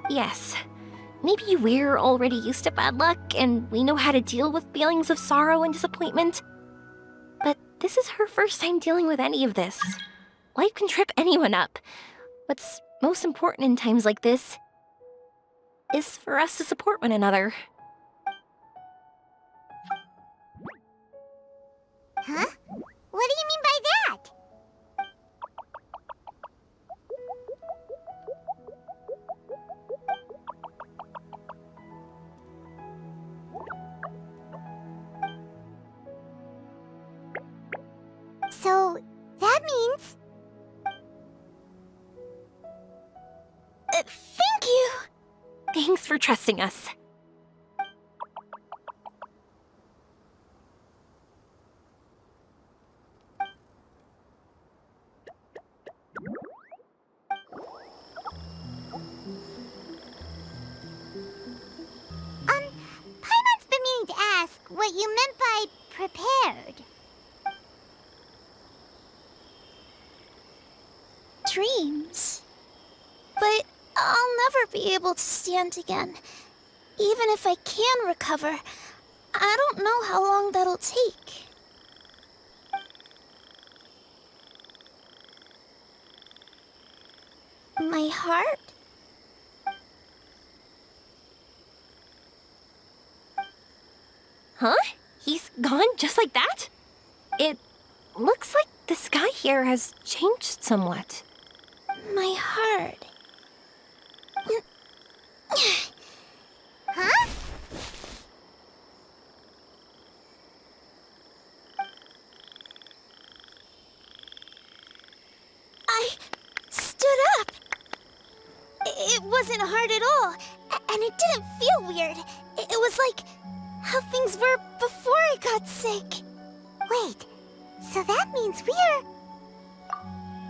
Yes. Maybe we're already used to bad luck and we know how to deal with feelings of sorrow and disappointment. But this is her first time dealing with any of this. Life can trip anyone up. What's most important in times like this is for us to support one another. Huh? What do you mean by that? So, that means... Thank you! Thanks for trusting us. Paimon's been meaning to ask what you meant by prepared. Dreams. But I'll never be able to stand again. Even if I can recover, I don't know how long that'll take. My heart? Huh? He's gone just like that? It looks like the sky here has changed somewhat. My heart. Huh? I stood up. It wasn't hard at all, and it didn't feel weird. It was like how things were before I got sick. Wait, so that means we're...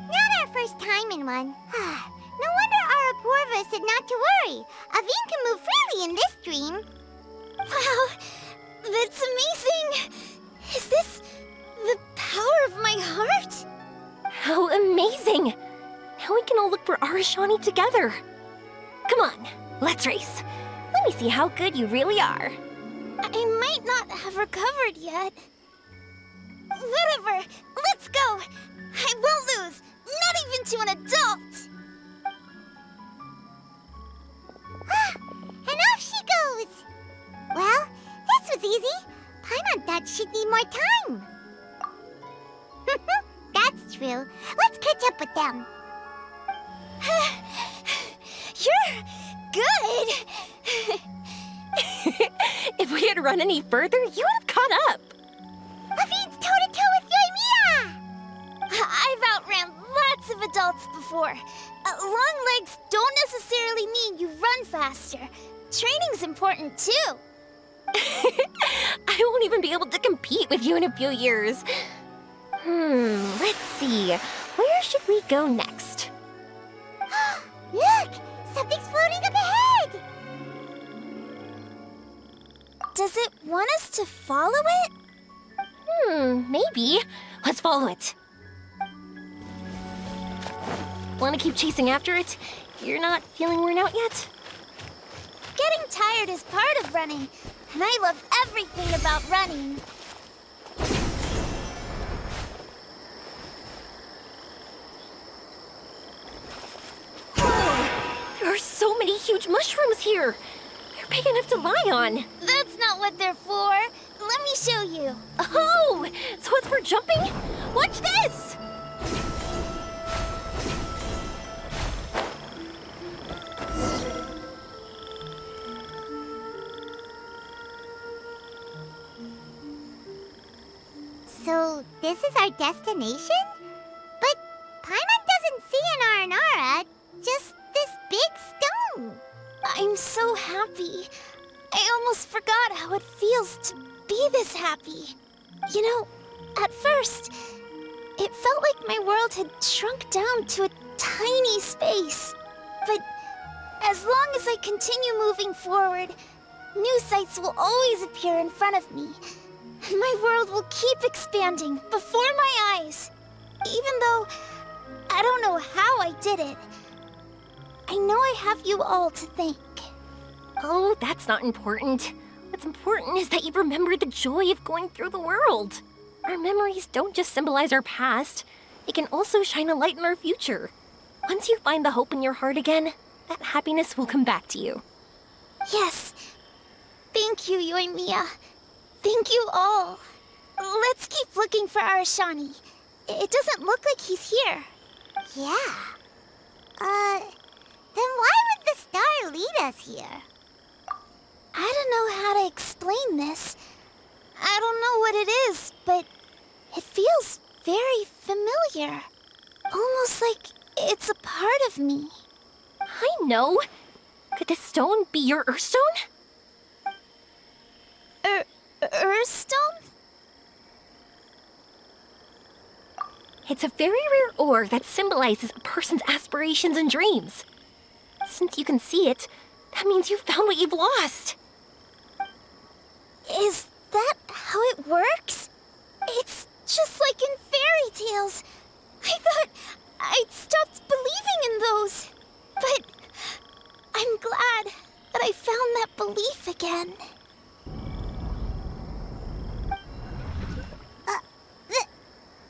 not our first time in one. No wonder Araporva said not to worry. Aveen can move freely in this dream. Wow, that's amazing! Is this the power of my heart? How amazing! Now we can all look for Arashani together. Come on, let's race. Let me see how good you really are. I might not have recovered yet. Whatever, let's go! I won't lose, not even to an adult! And off she goes! Well, this was easy. Paimon thought she'd need more time. That's true. Let's catch up with them. You're good! If we had run any further, you would have caught up. Aveen's toe-to-toe with Yoimiya! I've outran lots of adults before. Long legs don't necessarily mean you run faster. Training's important too. I won't even be able to compete with you in a few years. Let's see. Where should we go next? Look! Something's floating up ahead! Does it want us to follow it? Maybe. Let's follow it. Want to keep chasing after it? You're not feeling worn out yet? Getting tired is part of running, and I love everything about running. There are so many huge mushrooms here. They're big enough to lie on. That's not what they're for. Let me show you. Oh, so it's for jumping? Watch this! So, this is our destination? But Paimon doesn't see an Aranara, just this big stone. I'm so happy. I almost forgot how it feels to be this happy. You know, at first, it felt like my world had shrunk down to a tiny space. But as long as I continue moving forward, new sights will always appear in front of me. And my world will keep expanding before my eyes. Even though I don't know how I did it. I know I have you all to thank. Oh, that's not important. What's important is that you remember the joy of going through the world. Our memories don't just symbolize our past, they can also shine a light in our future. Once you find the hope in your heart again, that happiness will come back to you. Yes. Thank you, Yoimiya. Thank you all. Let's keep looking for Arashani. It doesn't look like he's here. Yeah. Then why would the star lead us here? I don't know how to explain this. I don't know what it is, but it feels very familiar. Almost like it's a part of me. I know. Could this stone be your Earthstone? Earthstone? It's a very rare ore that symbolizes a person's aspirations and dreams. Since you can see it, that means you've found what you've lost. Is that how it works? It's just like in fairy tales. I thought I'd stopped believing in those. But I'm glad that I found that belief again.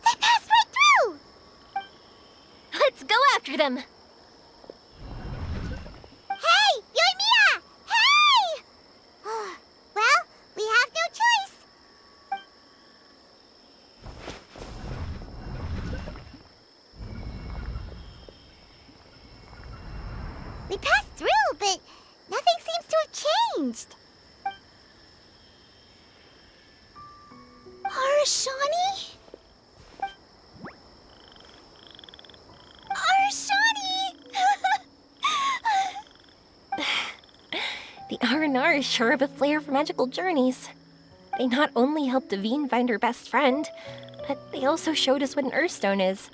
They passed right through! Let's go after them. Hey, Yoimiya! Hey! Well, we have no choice. We passed through, but nothing seems to have changed. Arashani? The R&R is sure of a flair for magical journeys. They not only helped Devine find her best friend, but they also showed us what an Earthstone is.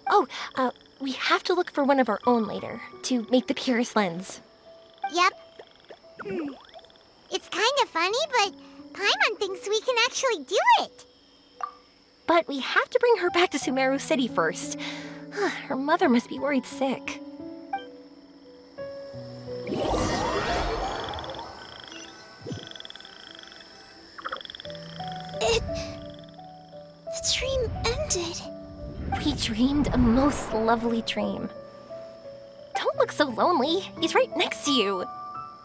Oh, we have to look for one of our own later, to make the purest lens. Yep. It's kind of funny, but Paimon thinks we can actually do it. But we have to bring her back to Sumeru City first. Her mother must be worried sick. The dream ended. We dreamed a most lovely dream. Don't look so lonely. He's right next to you.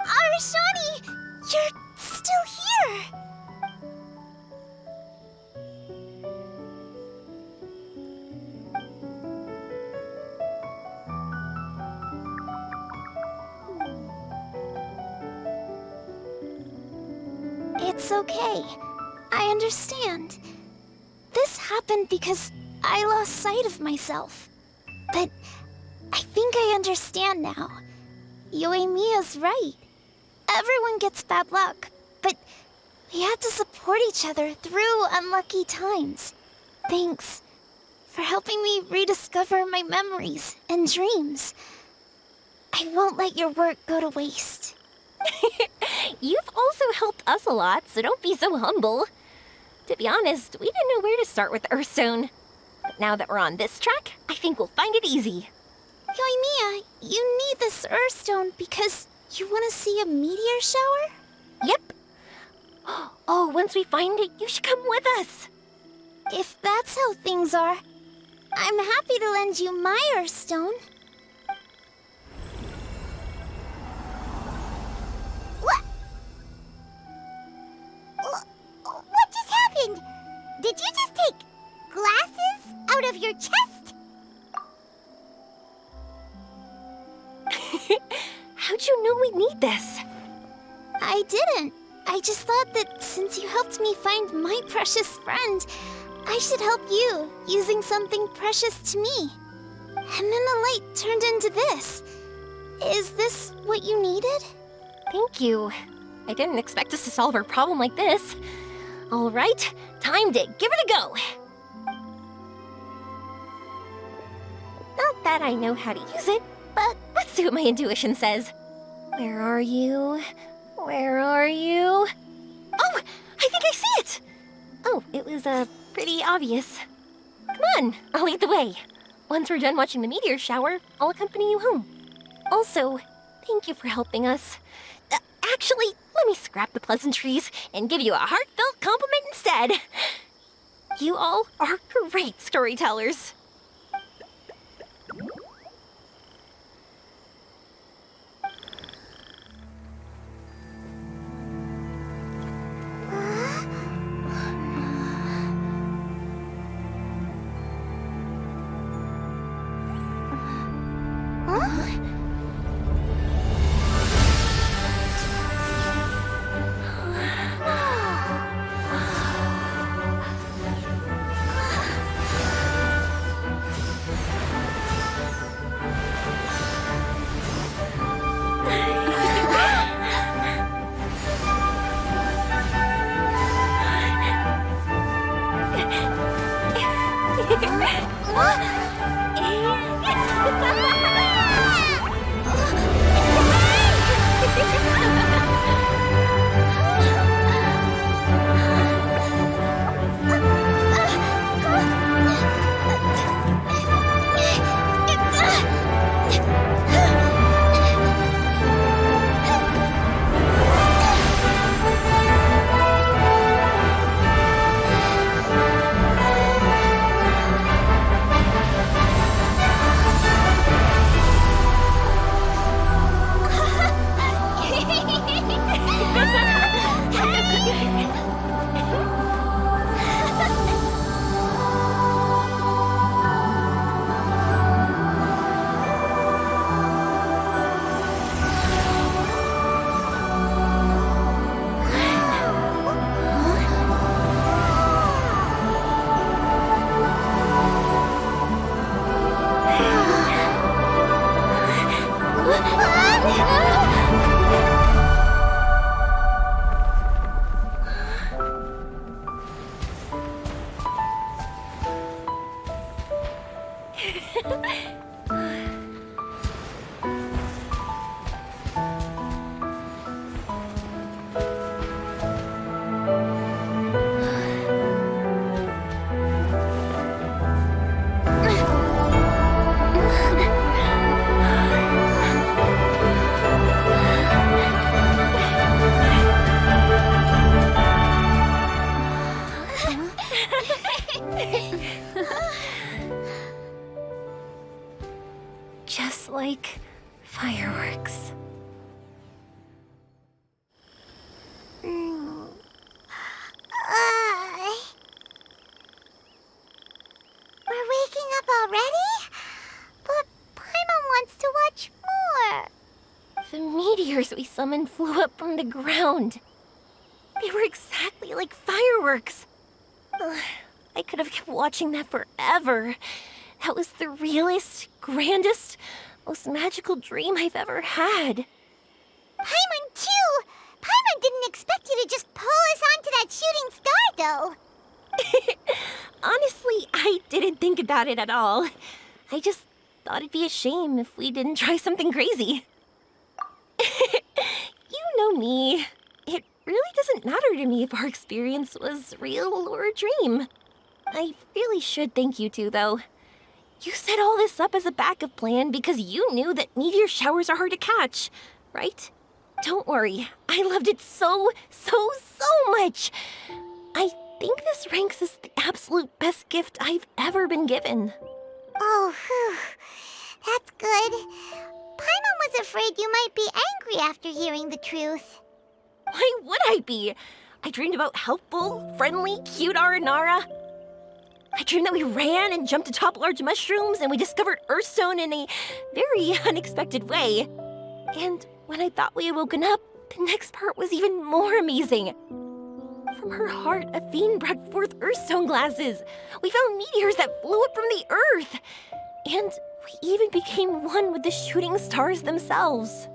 Arashani! You're still here! It's okay. I understand. This happened because I lost sight of myself. But I think I understand now. Yoimiya's right. Everyone gets bad luck, but we have to support each other through unlucky times. Thanks for helping me rediscover my memories and dreams. I won't let your work go to waste. You've also helped us a lot, so don't be so humble. To be honest, we didn't know where to start with Earthstone. But now that we're on this track, I think we'll find it easy. Yoimiya, you need this Earthstone because you want to see a meteor shower? Yep. Oh, once we find it, you should come with us. If that's how things are, I'm happy to lend you my Earthstone. What just happened? Did you just take glasses out of your chest? How'd you know we'd need this? I didn't. I just thought that since you helped me find my precious friend, I should help you using something precious to me. And then the light turned into this. Is this what you needed? Thank you. I didn't expect us to solve our problem like this. All right, time to give it a go. Not that I know how to use it, but let's see what my intuition says. Where are you? Where are you? Oh, I think I see it! Oh, it was, pretty obvious. Come on, I'll lead the way. Once we're done watching the meteor shower, I'll accompany you home. Also, thank you for helping us. Actually, let me scrap the pleasantries and give you a heartfelt compliment instead. You all are great storytellers. Just like fireworks. We're waking up already? But Paimon wants to watch more. The meteors we summoned flew up from the ground. They were exactly like fireworks. I could have kept watching that forever. That was the realest, grandest, most magical dream I've ever had. Paimon, too! Paimon didn't expect you to just pull us onto that shooting star, though. Honestly, I didn't think about it at all. I just thought it'd be a shame if we didn't try something crazy. You know me. It really doesn't matter to me if our experience was real or a dream. I really should thank you two, though. You set all this up as a backup plan because you knew that meteor showers are hard to catch, right? Don't worry, I loved it so much. I think this ranks as the absolute best gift I've ever been given. Oh, whew. That's good. Paimon was afraid you might be angry after hearing the truth. Why would I be? I dreamed about helpful, friendly, cute Aranara. I dreamed that we ran and jumped atop large mushrooms and we discovered Earthstone in a very unexpected way. And when I thought we had woken up, the next part was even more amazing. From her heart, a fiend brought forth Earthstone glasses. We found meteors that flew up from the Earth. And we even became one with the shooting stars themselves.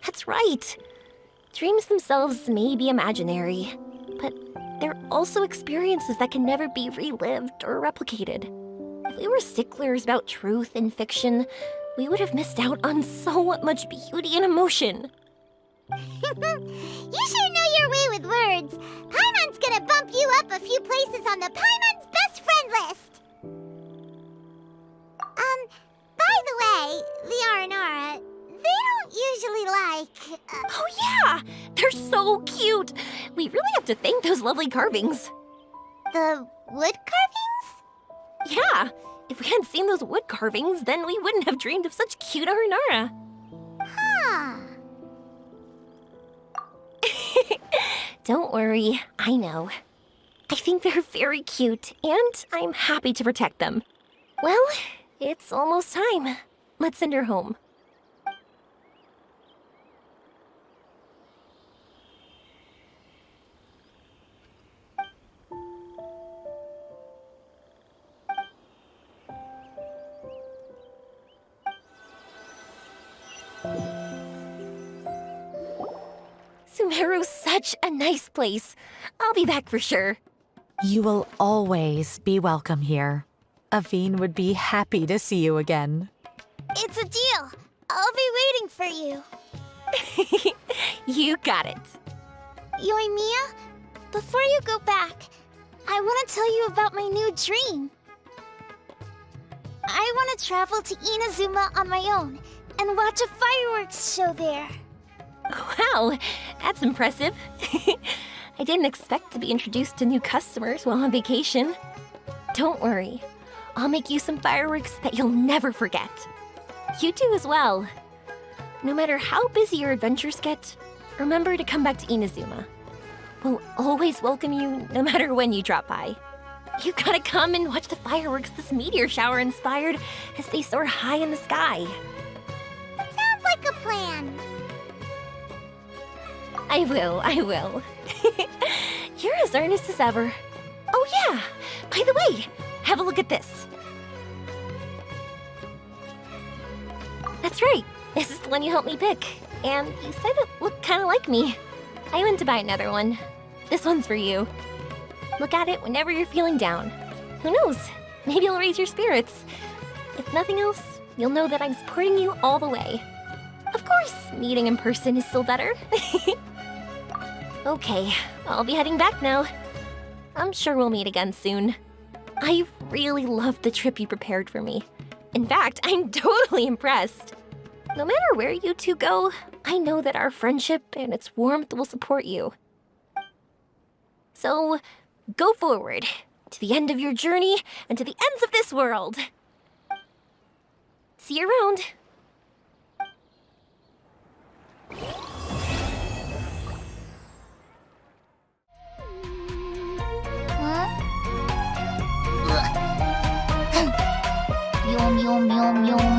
That's right. Dreams themselves may be imaginary, but they're also experiences that can never be relived or replicated. If we were sticklers about truth in fiction, we would have missed out on so much beauty and emotion. You sure know your way with words. Paimon's gonna bump you up a few places on the Paimon's best friend list. By the way, the Aranara, We really have to thank those lovely carvings. The wood carvings? Yeah, if we hadn't seen those wood carvings, then we wouldn't have dreamed of such cute Aranara. Huh. Don't worry, I know. I think they're very cute, and I'm happy to protect them. Well, it's almost time. Let's send her home. Sumeru's such a nice place. I'll be back for sure. You will always be welcome here. Aveen would be happy to see you again. It's a deal. I'll be waiting for you. You got it. Yoimiya, before you go back, I want to tell you about my new dream. I want to travel to Inazuma on my own and watch a fireworks show there. Wow, that's impressive. I didn't expect to be introduced to new customers while on vacation. Don't worry, I'll make you some fireworks that you'll never forget. You do as well. No matter how busy your adventures get, remember to come back to Inazuma. We'll always welcome you no matter when you drop by. You gotta come and watch the fireworks this meteor shower inspired as they soar high in the sky. Sounds like a plan. I will. You're as earnest as ever. Oh yeah, by the way, have a look at this. That's right, this is the one you helped me pick. And you said it looked kind of like me. I went to buy another one. This one's for you. Look at it whenever you're feeling down. Who knows, maybe it'll raise your spirits. If nothing else, you'll know that I'm supporting you all the way. Of course, meeting in person is still better. Okay, I'll be heading back now. I'm sure we'll meet again soon. I really loved the trip you prepared for me. In fact, I'm totally impressed. No matter where you two go, I know that our friendship and its warmth will support you. So, go forward, to the end of your journey and to the ends of this world. See you around. Yum, yum, yum, yum.